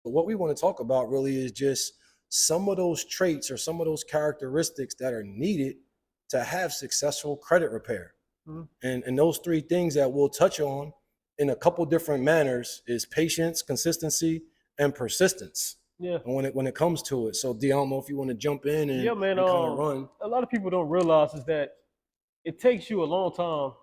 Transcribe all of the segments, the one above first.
what we want to talk about really is just some of those traits or some of those characteristics that are needed to have successful credit repair. And those three things that we'll touch on in a couple different manners is patience, consistency, and persistence. Yeah. And when it comes to it. So D, I don't know if you want to jump in and, Yeah, man. and kind of run. A lot of people don't realize is that it takes you a long time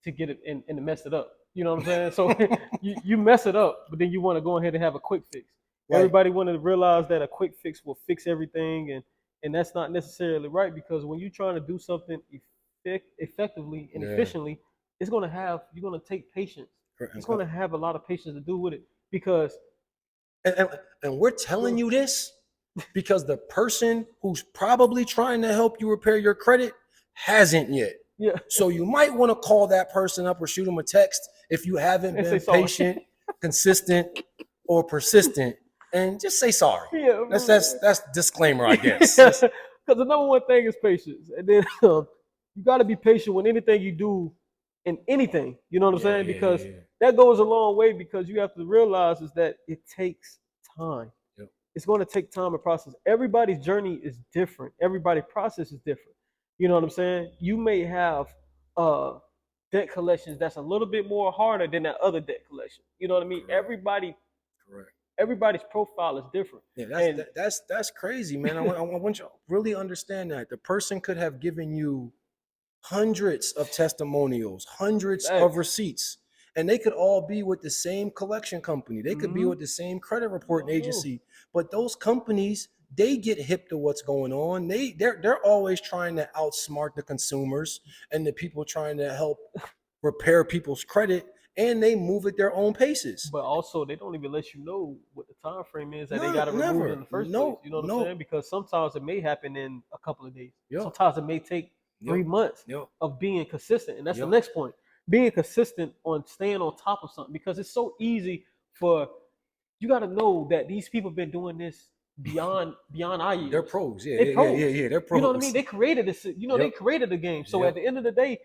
to get it and to mess it up. You know what I'm saying? So you mess it up, but then you want to go ahead and have a quick fix. Right. Everybody want to realize that a quick fix will fix everything, and that's not necessarily right, because when you're trying to do something effectively and efficiently, you're going to take patience. It's going to have a lot of patience to do with it, because and we're telling you this because the person who's probably trying to help you repair your credit hasn't yet. Yeah. So you might want to call that person up or shoot them a text if you haven't been patient, consistent, or persistent, and just say sorry. Yeah, that's disclaimer, I guess. Because the number one thing is patience, and then you got to be patient with anything you do in anything. You know what I'm saying? Because that goes a long way, because you have to realize is that it takes time. Yep. It's going to take time and process. Everybody's journey is different. Everybody's process is different. You know what I'm saying? You may have debt collections that's a little bit more harder than that other debt collection. You know what I mean? Correct. Everybody's profile is different. Yeah, that's crazy, man. I want you to really understand that the person could have given you hundreds of testimonials, hundreds of receipts, and they could all be with the same collection company. They could be with the same credit reporting agency, but those companies, they get hip to what's going on. They're always trying to outsmart the consumers and the people trying to help repair people's credit, and they move at their own paces. But also, they don't even let you know what the time frame is that they got to remove in the first place. You know what I'm saying? Because sometimes it may happen in a couple of days. Sometimes it may take 3 months of being consistent, and that's the next point. Being consistent on staying on top of something, because it's so easy for you got to know that these people have been doing this beyond our years. They're pros, They're pros. They're pros. You know what I mean? They created this. You know, they created the game. So at the end of the day,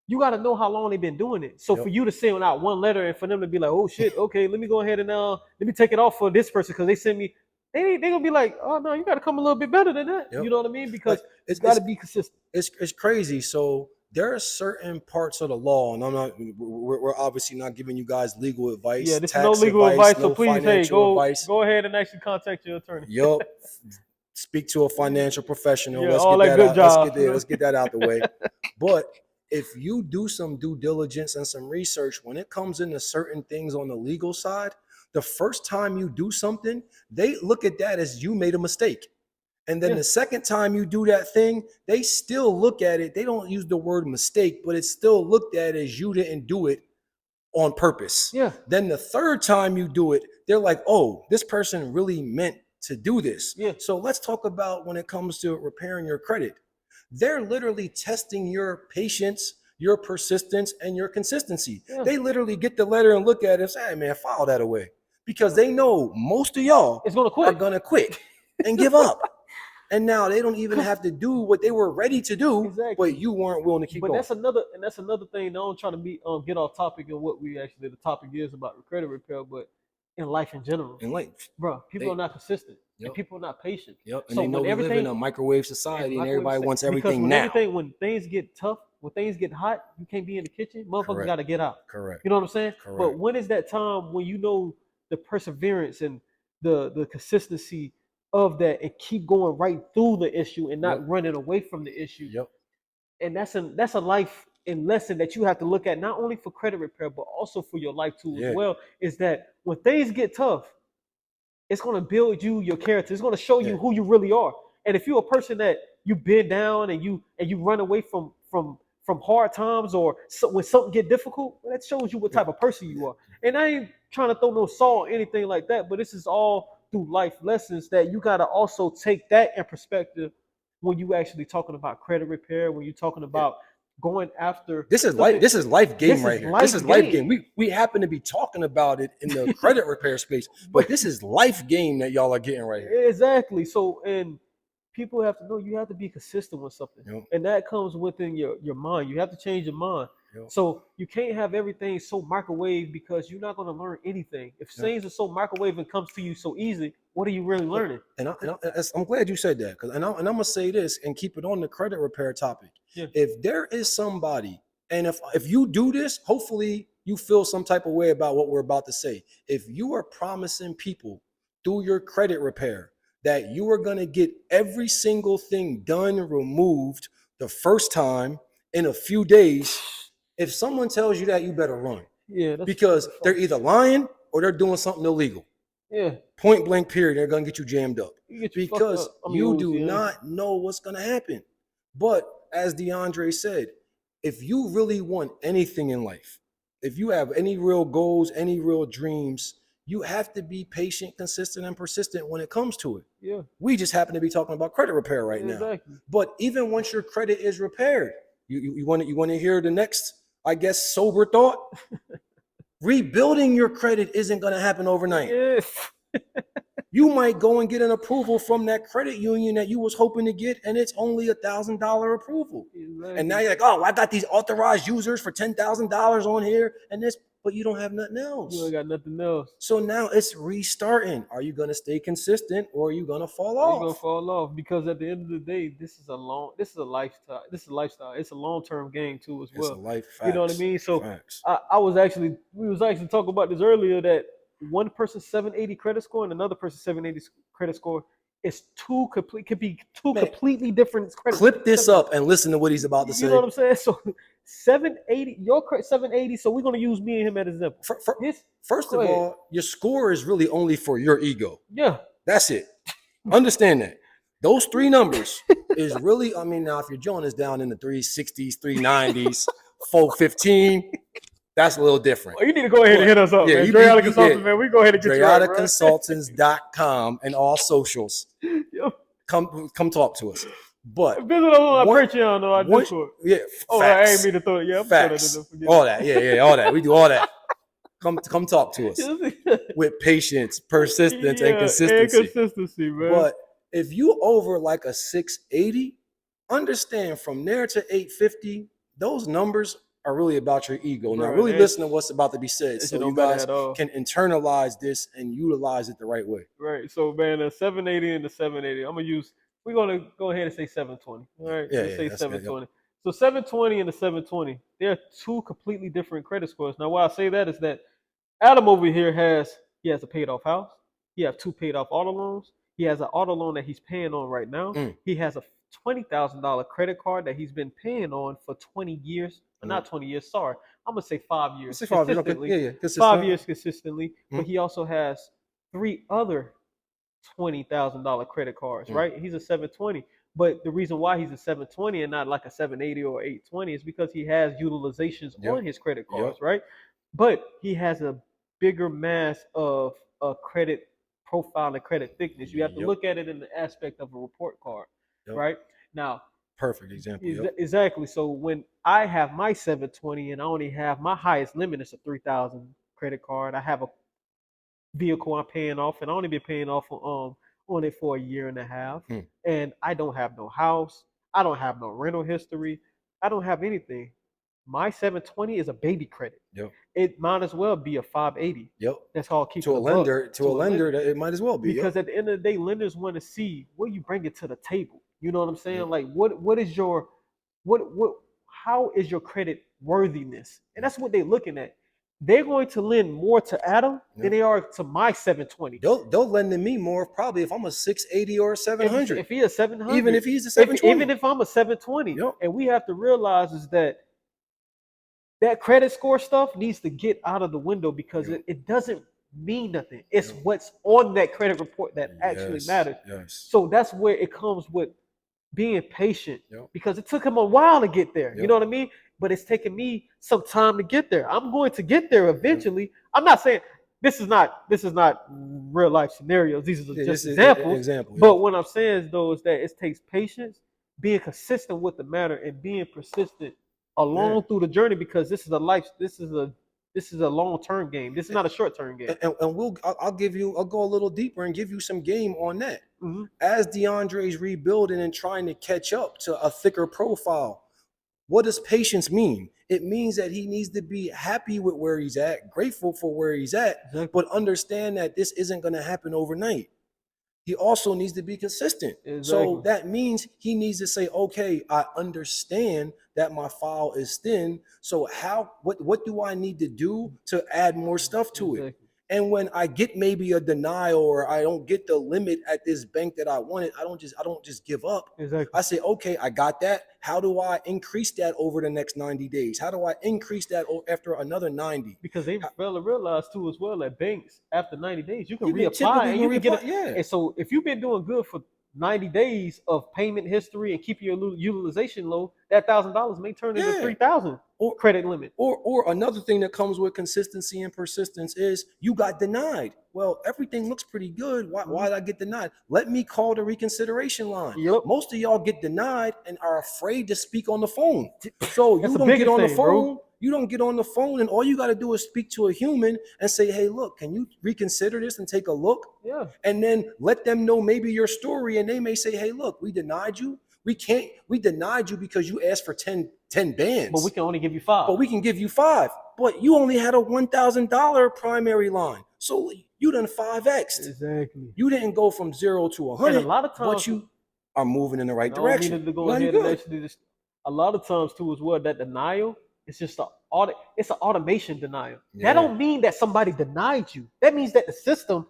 you got to know how long they've been doing it. So for you to send out one letter and for them to be like, oh shit, okay, let me go ahead and let me take it off for this person because they sent me. They gonna be like, oh no, you got to come a little bit better than that. You know what I mean? Because it's got to be consistent. It's crazy. So there are certain parts of the law, and we're obviously not giving you guys legal advice. Yeah, this is no legal advice. So please, hey, go ahead and actually contact your attorney. Yup. Speak to a financial professional. Yeah, let's get that out the way. But if you do some due diligence and some research, when it comes into certain things on the legal side, the first time you do something, they look at that as you made a mistake. And then the second time you do that thing, they still look at it. They don't use the word mistake, but it's still looked at as you didn't do it on purpose. Yeah. Then the third time you do it, they're like, oh, this person really meant to do this. Yeah. So let's talk about when it comes to repairing your credit. They're literally testing your patience, your persistence, and your consistency. Yeah. They literally get the letter and look at it and say, hey, man, file that away. Because they know most of y'all are going to quit and give up. And now they don't even have to do what they were ready to do, but you weren't willing to keep going. That's another thing. I don't try to get off topic of what the topic is about credit repair, but in life in general. In life, bro, people are not consistent. And people are not patient. And so they know we live in a microwave society, and everybody wants everything now. When things get tough, when things get hot, you can't be in the kitchen. Motherfuckers got to get out. Correct. You know what I'm saying? Correct. But when is that time when you know the perseverance and the consistency of that and keep going right through the issue and not running away from the issue? And that's a life and lesson that you have to look at, not only for credit repair but also for your life too as well. Is that when things get tough, it's going to build your character. It's going to show you who you really are. And if you're a person that you bend down and you run away from hard times or when something get difficult, that shows you what type of person you are. And I ain't trying to throw no salt or anything like that, but this is all through life lessons that you got to also take that in perspective when you actually talking about credit repair, when you're talking about going after. This is life game right here. This is life game. We happen to be talking about it in the credit repair space, but this is life game that y'all are getting right here. Exactly. So, and people have to know you have to be consistent with something. And that comes within your mind. You have to change your mind. So you can't have everything so microwave because you're not going to learn anything. If things are so microwave and comes to you so easy, what are you really learning? I'm glad you said that, because I'm gonna say this and keep it on the credit repair topic. If there is somebody, and if you do this, hopefully you feel some type of way about what we're about to say. If you are promising people through your credit repair that you are gonna get every single thing done, removed the first time in a few days, if someone tells you that, you better run. Because they're either lying or they're doing something illegal. Point blank period. They're gonna get you jammed up because you do not know what's gonna happen. But as DeAndre said, if you really want anything in life, if you have any real goals, any real dreams, you have to be patient, consistent, and persistent when it comes to it. We just happen to be talking about credit repair right now. But even once your credit is repaired, you want to hear the next, I guess, sober thought? Rebuilding your credit isn't going to happen overnight. You might go and get an approval from that credit union that you was hoping to get, and it's only $1,000 approval. And now you're like, oh, I got these authorized users for $10,000 on here, and this, but you don't have nothing else. You ain't got nothing else. So now it's restarting. Are you going to stay consistent, or are you going to fall off? You're going to fall off, because at the end of the day, this is a lifestyle. This is a lifestyle. It's a long-term game too as well. It's a life. You know what I mean? So we was actually talking about this earlier, that one person's 780 credit score and another person's 780 credit score is completely different credit. Clip this up and listen to what he's about to say. You know what I'm saying? So 780, your 780. So we're gonna use me and him as an example. First of all, your score is really only for your ego. Yeah, that's it. Understand that. Those three numbers is really. I mean, now if your joint is down in the 360s, 390s, 415. That's a little different. Well, you need to go ahead and hit us up, man. DreAda Consultants, man. We go ahead and get DreAdaConsultants.com and all socials. Come talk to us. But visit us on our Patreon or our Discord. Yeah. Oh, I ain't mean to throw it. Yeah, facts. All that. Yeah, all that. We do all that. Come talk to us with patience, persistence, and consistency. Man. But if you over like a 680, understand from there to 850, those numbers are really about your ego. Now, really listen to what's about to be said, so you guys can internalize this and utilize it the right way. Right. So, man, the 780 and the 780, we're gonna go ahead and say 720. All right. Say 720. Good. So 720 and the 720, they're two completely different credit scores. Now, why I say that is that Adam over here has a paid off house. He has 2 paid off auto loans. He has an auto loan that he's paying on right now. He has a $20,000 credit card that he's been paying on for 20 years. Not 20 years, sorry. I'm going to say 5 years. Consistently. 5 years consistently. But he also has 3 other $20,000 credit cards, right? He's a 720. But the reason why he's a 720 and not like a 780 or 820 is because he has utilizations on his credit cards, right? But he has a bigger mass of credit profile and credit thickness. You have to look at it in the aspect of a report card, right? Now, perfect example. Exactly. So when I have my 720 and I only have my highest limit is a 3,000 credit card, I have a vehicle I'm paying off, and I only been paying off on it for a year and a half, and I don't have no house, I don't have no rental history, I don't have anything. My 720 is a baby credit. It might as well be a 580. That's all. Keep to a lender. It might as well be, because at the end of the day, lenders want to see what you bring it to the table. You know what I'm saying? Like, what is your how is your credit worthiness? And that's what they're looking at. They're going to lend more to Adam than they are to my 720. They'll lend to me more probably if I'm a 680 or a 700. If he's a 700, even if he's a 720, even if I'm a 720, and we have to realize is that credit score stuff needs to get out of the window, because it doesn't mean nothing. It's what's on that credit report that actually matters. So that's where it comes with being patient, because it took him a while to get there. You know what I mean? But it's taken me some time to get there. I'm going to get there eventually. I'm not saying this is not real life scenarios. These are just examples. But what I'm saying though is that it takes patience, being consistent with the matter, and being persistent along through the journey, because this is a long-term game. This is not a short-term game. And I'll go a little deeper and give you some game on that. As DeAndre's rebuilding and trying to catch up to a thicker profile, what does patience mean? it means that he needs to be happy with where he's at, grateful for where he's at, Exactly. but understand that this isn't going to happen overnight. He also needs to be consistent. Exactly. So that means he needs to say, okay, I understand that my file is thin. So what do I need to do to add more stuff to Exactly. it? And when I get maybe a denial or I don't get the limit at this bank that I wanted, I don't just give up. Exactly. I say, okay, I got that. How do I increase that over the next 90 days? How do I increase that after another 90? Because they fail to realize too as well that banks after 90 days you can reapply and you can get it. Yeah. And so if you've been doing good for 90 days of payment history and keeping your utilization low, that $1,000 may turn into 3,000 credit limit. Or another thing that comes with consistency and persistence is you got denied. Well, everything looks pretty good. Why did I get denied? Let me call the reconsideration line. Yep. Most of y'all get denied and are afraid to speak on the phone. So you don't get on the phone. Bro. You don't get on the phone, and all you got to do is speak to a human and say, hey, look, can you reconsider this and take a look? Yeah. And then let them know maybe your story, and they may say, hey, look, we denied you. We denied you because you asked for 10 bands. But we can only give you 5. But we can give you 5. But you only had a $1,000 primary line. So you done 5x. Exactly. You didn't go from 0 to 100. And a lot of times, but you are moving in the right direction. To go ahead and actually just, a lot of times too as well, that denial, it's just it's an automation denial. Yeah. That don't mean that somebody denied you. That means that the system,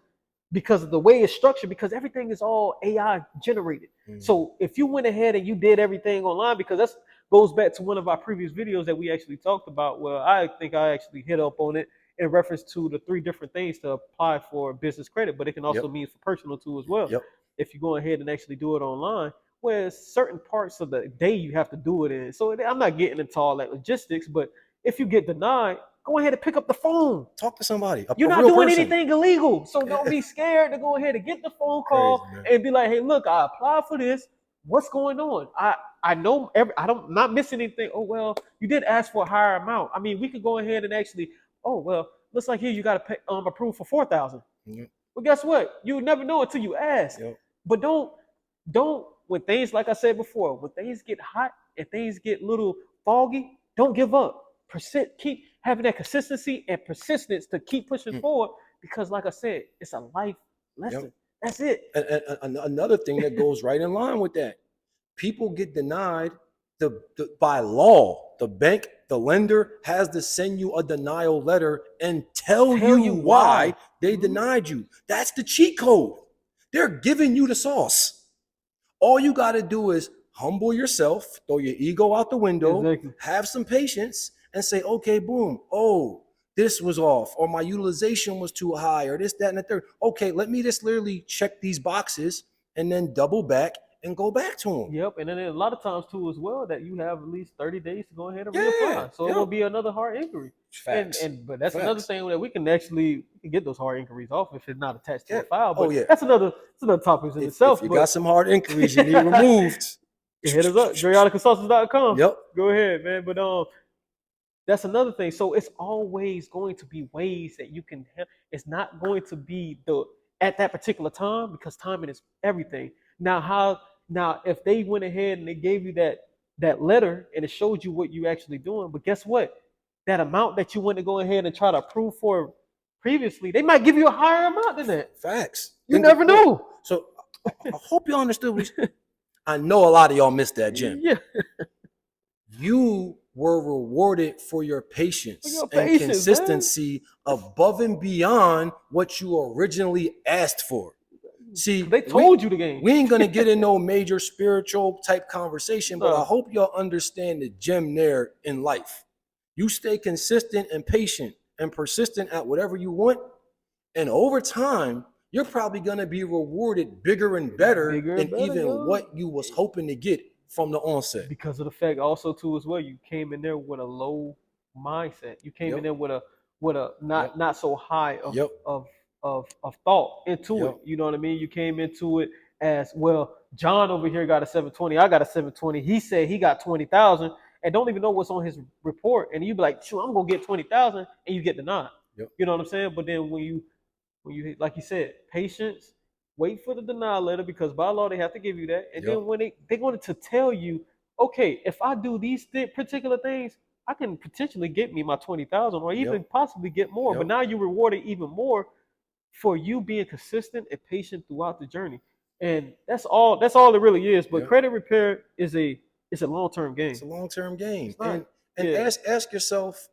because of the way it's structured, because everything is all AI generated. So if you went ahead and you did everything online, because that goes back to one of our previous videos that we actually talked about, well, I think I actually hit up on it in reference to the 3 different things to apply for business credit, but it can also mean for personal too as well. If you go ahead and actually do it online, where certain parts of the day you have to do it in. So I'm not getting into all that logistics, but if you get denied, go ahead and pick up the phone. Talk to somebody. You're not doing anything illegal. So don't be scared to go ahead and get the phone call and be like, hey, look, I applied for this. What's going on? I know I'm not missing anything. Oh, well, you did ask for a higher amount. I mean, we could go ahead and actually, oh, well, looks like here you got to pay approve for 4,000. Well, guess what? You never know until you ask. But don't when things, like I said before, when things get hot and things get a little foggy, don't give up. Keep having that consistency and persistence to keep pushing forward, because like I said, it's a life lesson. That's it. And another thing that goes right in line with that, people get denied by law. The bank, the lender has to send you a denial letter and tell you why they denied you. That's the cheat code. They're giving you the sauce. All you got to do is humble yourself, throw your ego out the window, have some patience, and say, okay, boom, oh, this was off, or my utilization was too high, or this, that, and the third. Okay, let me just literally check these boxes and then double back and go back to them. Yep, and then a lot of times too as well that you have at least 30 days to go ahead and reapply. So it will be another hard inquiry. Facts. But that's another thing that we can get those hard inquiries off if it's not attached to a file. But oh, yeah. That's another topic in itself. If you got some hard inquiries you need removed, hit us up, DreAdaConsultants.com. Yep. Go ahead, man. But that's another thing. So it's always going to be ways that you can help. It's not going to be at that particular time, because timing is everything. Now if they went ahead and they gave you that letter and it showed you what you actually doing, but guess what? That amount that you went to go ahead and try to approve for previously, they might give you a higher amount than that. Facts. You never know. So I hope y'all understood. I know a lot of y'all missed that, Jim. Yeah. You were rewarded for your patience and consistency, man, above and beyond what you originally asked for. See, they told you the game. We ain't gonna get in no major spiritual type conversation, but I hope y'all understand the gem there in life. You stay consistent and patient and persistent at whatever you want, and over time, you're probably gonna be rewarded bigger and better than what you was hoping to get from the onset. Because of the fact also too as well, you came in there with a low mindset. You came in there with a not so high of thought into it. You know what I mean? You came into it as, well, John over here got a 720, I got a 720. He said he got 20,000 and don't even know what's on his report. And you be like, sure, I'm gonna get 20,000, and you get denied. You know what I'm saying? But then when you like you said, patience, wait for the denial letter, because by law they have to give you that. And then when they wanted to tell you, okay, if I do these particular things, I can potentially get me my 20,000 or even Yep. possibly get more. But Yep. now you're rewarded even more for you being consistent and patient throughout the journey. And that's all it really is. But Yep. credit repair is a long-term game. It's a long-term game. It's not, And yeah. ask yourself,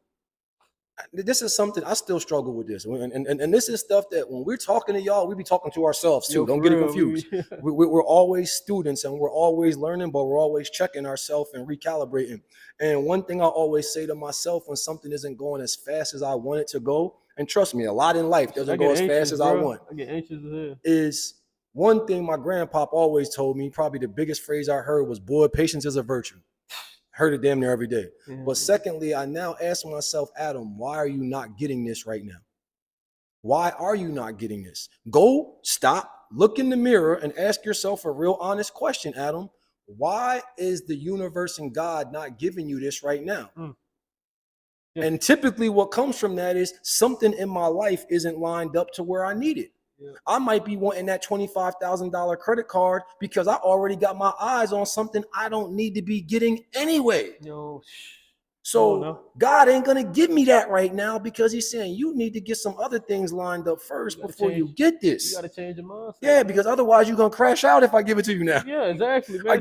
this is something I still struggle with this. And this is stuff that when we're talking to y'all, we be talking to ourselves too. Yo, Don't for get it real, confused. We're always students and we're always learning, but we're always checking ourselves and recalibrating. And one thing I always say to myself when something isn't going as fast as I want it to go, and trust me, a lot in life doesn't go as fast as I want, I get anxious as hell. is one thing my grandpop always told me, probably the biggest phrase I heard was, boy, patience is a virtue. Heard it damn near every day. Yeah. But secondly, I now ask myself, Adam, why are you not getting this right now? Why are you not getting this? Go, stop, look in the mirror and ask yourself a real honest question, Adam. Why is the universe and God not giving you this right now? Yeah. And typically what comes from that is something in my life isn't lined up to where I need it. Yeah. I might be wanting that $25,000 credit card because I already got my eyes on something I don't need to be getting anyway. Yo, so God ain't going to give me that right now because he's saying you need to get some other things lined up first before you get this. You got to change your mindset. Yeah, because otherwise you're going to crash out if I give it to you now. Yeah, exactly, man.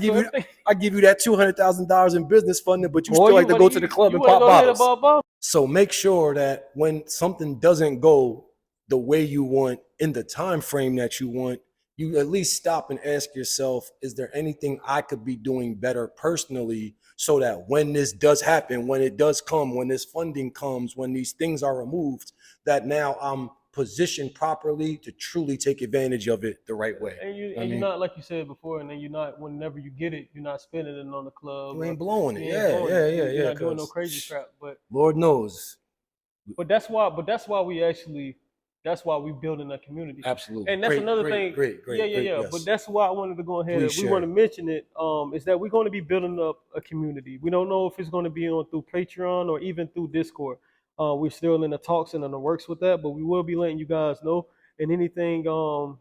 I give you that $200,000 in business funding, but you still like to go to the club and pop bottles. So make sure that when something doesn't go the way you want in the time frame that you want, you at least stop and ask yourself, is there anything I could be doing better personally so that when this does happen, when it does come, when this funding comes, when these things are removed, that now I'm positioned properly to truly take advantage of it the right way. And you're not, like you said before, and then you're not, whenever you get it, you're not spending it on the club. You ain't blowing it. You're not doing no crazy crap. But Lord knows. But that's why we're building a community. Absolutely. And that's another thing. Great. Yeah. Yes. But that's why I wanted to go ahead. We want to mention it. Is that we're going to be building up a community. We don't know if it's going to be through Patreon or even through Discord. We're still in the talks and in the works with that, but we will be letting you guys know. And anything to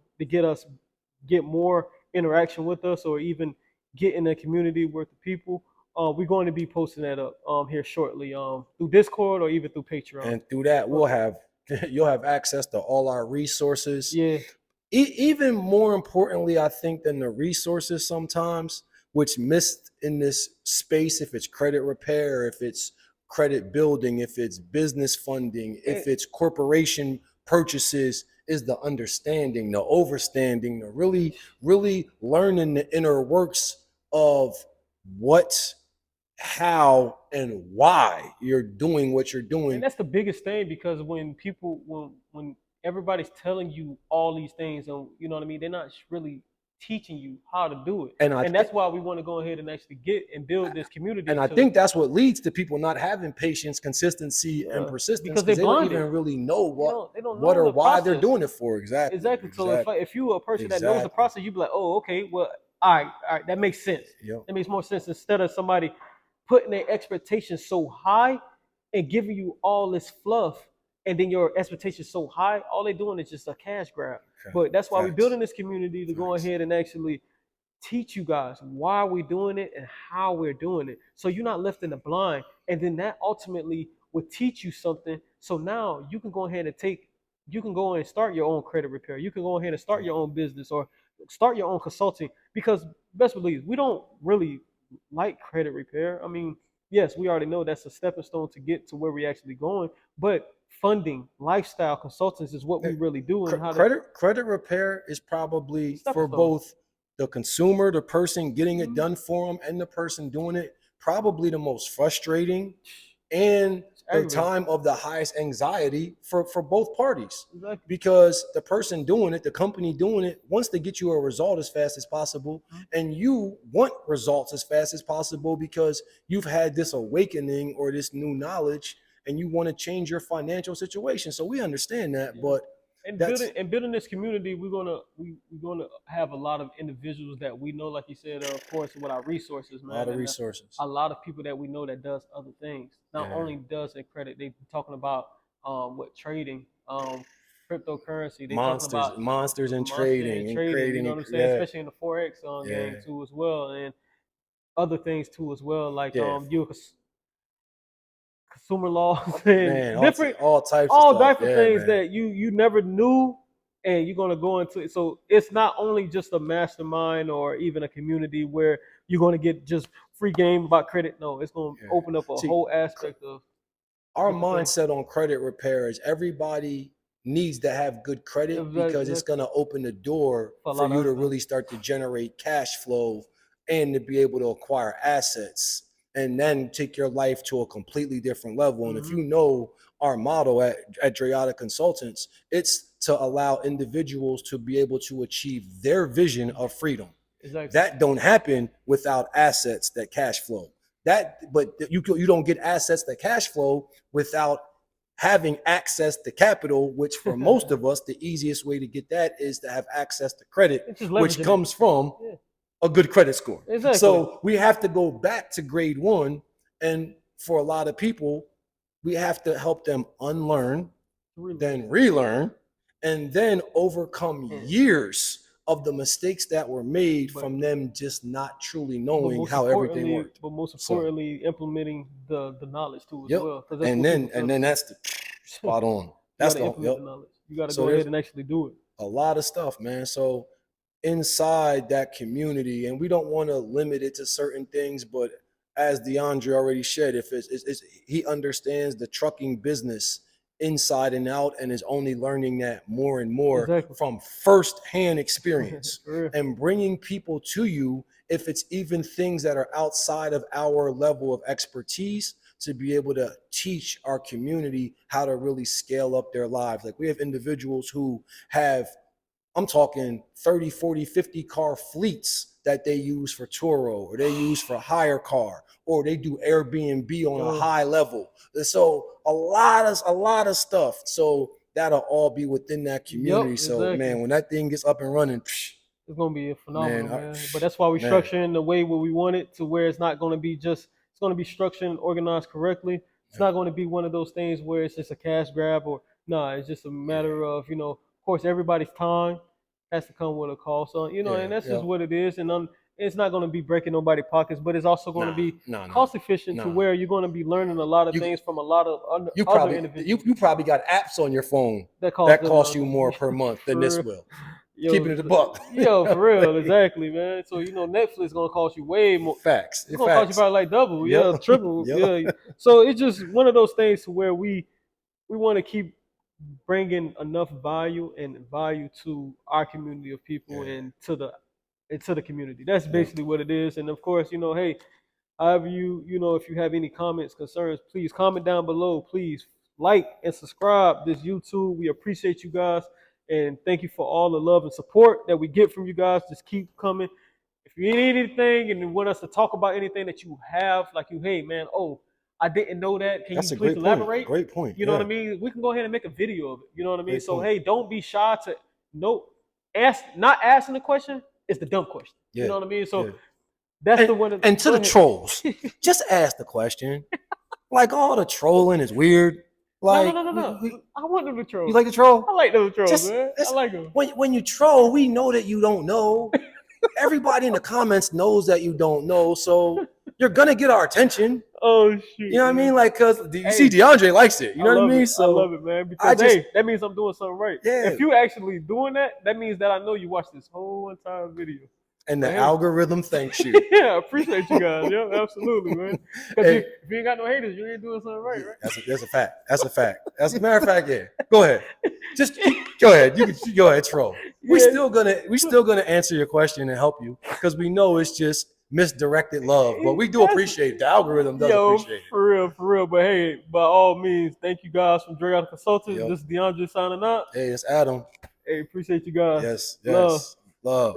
get more interaction with us, or even get in a community with the people. We're going to be posting that up here shortly through Discord or even through Patreon. And through that, you'll have access to all our resources. Yeah. Even more importantly, I think, than the resources sometimes, which missed in this space, if it's credit repair, if it's credit building, if it's business funding, if it's corporation purchases, is the understanding, the overstanding, the really learning the inner works of what, how, and why you're doing what you're doing. And that's the biggest thing, because when everybody's telling you all these things, and you know what I mean, they're not really teaching you how to do it. And that's why we want to go ahead and actually get and build this community. And I think that's what leads to people not having patience, consistency, and persistence, because they don't even really know what or why they're doing it for. Exactly. So if you're a person that knows the process, you'd be like, oh, okay, well, all right, that makes sense. Yep. That makes more sense, instead of somebody putting their expectations so high and giving you all this fluff, and then your expectations so high, all they're doing is just a cash grab. Okay. But that's why we're building this community, to go ahead and actually teach you guys why we're doing it and how we're doing it, so you're not left in the blind. And then that ultimately will teach you something, so now you can go ahead and start your own credit repair. You can go ahead and start your own business, or start your own consulting, because best believe we don't really like credit repair. I mean, yes, we already know that's a stepping stone to get to where we're actually going, but funding, lifestyle consultants is what we really do. And credit repair is probably, for both the consumer, the person getting it done for them, and the person doing it, probably the most frustrating and the time of the highest anxiety for both parties. Exactly. Because the person doing it, the company doing it, wants to get you a result as fast as possible, and you want results as fast as possible because you've had this awakening or this new knowledge, and you want to change your financial situation. So we understand that, but building this community, we're gonna have a lot of individuals that we know, like you said, of course, with our resources, man. A lot of resources. A lot of people that we know that does other things. Not only does in credit, they talking about trading, cryptocurrency. They talking about monsters in trading. You know what I'm saying? Especially in the Forex game too, as well, and other things too, as well. Like consumer laws, and Man, different, all types of all stuff. types of Yeah, things man. that you never knew, and you're gonna go into it. So it's not only just a mastermind or even a community where you're gonna get just free game about credit. No, it's gonna open up a See, whole aspect of our different things. mindset on credit repair is everybody needs to have good credit because it's going to open the door for you to really start to generate cash flow and to be able to acquire assets and then take your life to a completely different level. And if you know our model at DreAda Consultants, it's to allow individuals to be able to achieve their vision of freedom. Exactly. That don't happen without assets that cash flow. But you don't get assets that cash flow without having access to capital, which for most of us, the easiest way to get that is to have access to credit, which comes from a good credit score. Exactly. So we have to go back to grade one. And for a lot of people, we have to help them unlearn, then relearn, and then overcome years of the mistakes that were made from them just not truly knowing how everything worked. But most importantly, implementing the knowledge too as well. And then that's the spot on. That's the knowledge. You got to go ahead and actually do it. A lot of stuff, man. So inside that community, and we don't want to limit it to certain things, but as DeAndre already said, if he understands the trucking business inside and out and is only learning that more and more from firsthand experience and bringing people to you, if it's even things that are outside of our level of expertise, to be able to teach our community how to really scale up their lives. Like we have individuals who have, I'm talking 30, 40, 50 car fleets that they use for Turo, or they use for hire car, or they do Airbnb on a high level. So a lot of stuff. So that'll all be within that community. So man, when that thing gets up and running, it's gonna be a phenomenal, man. But that's why we're structuring the way where we want it, to where it's not gonna be just, it's gonna be structured and organized correctly. It's not gonna be one of those things where it's just a cash grab, or it's just a matter of, of course, everybody's time has to come with a cost. So, and that's just what it is. And it's not going to be breaking nobody's pockets, but it's also going to be cost efficient to where you're going to be learning a lot of things from a lot of other individuals. You probably got apps on your phone that cost you more per month than this will. Keeping it a buck. Yo, for real, exactly, man. So, Netflix is going to cost you way more. Facts. It's going to cost you probably like double, triple. So it's just one of those things to where we want to keep bringing enough value to our community of people and to the community. That's basically what it is. And of course, hey, however if you have any comments, concerns, please comment down below. Please like and subscribe this YouTube. We appreciate you guys, and thank you for all the love and support that we get from you guys. Just keep coming. If you need anything and you want us to talk about anything that you have, like hey man, I didn't know that. Can you please elaborate? Great point. You know what I mean? We can go ahead and make a video of it. You know what I mean? So hey, don't be shy to not asking the question is the dumb question. You know what I mean? So that's the one. And to the trolls, just ask the question. Like all the trolling is weird. Like no. I want them to troll. You like to troll? I like those trolls, man. I like them. When you troll, we know that you don't know. Everybody in the comments knows that you don't know, so you're gonna get our attention. Oh shoot! You know what I mean? Like, cause you see, DeAndre likes it. You know what I mean? So I love it, man. Because that means I'm doing something right. Yeah. If you actually doing that, that means that I know you watched this whole entire video. And the algorithm thanks you. Yeah, I appreciate you guys. Yeah, absolutely, man. Because if you ain't got no haters, you ain't doing something right, right? That's a fact. That's a fact. As a matter of fact, yeah. Go ahead. Just go ahead. You can go ahead, troll. We're still gonna answer your question and help you because we know it's just misdirected love, but we do appreciate it. The algorithm does appreciate it. For real. But hey, by all means, thank you guys from DreAda Consultants. This is DeAndre signing out. Hey, it's Adam. Hey, appreciate you guys. Yes. Love.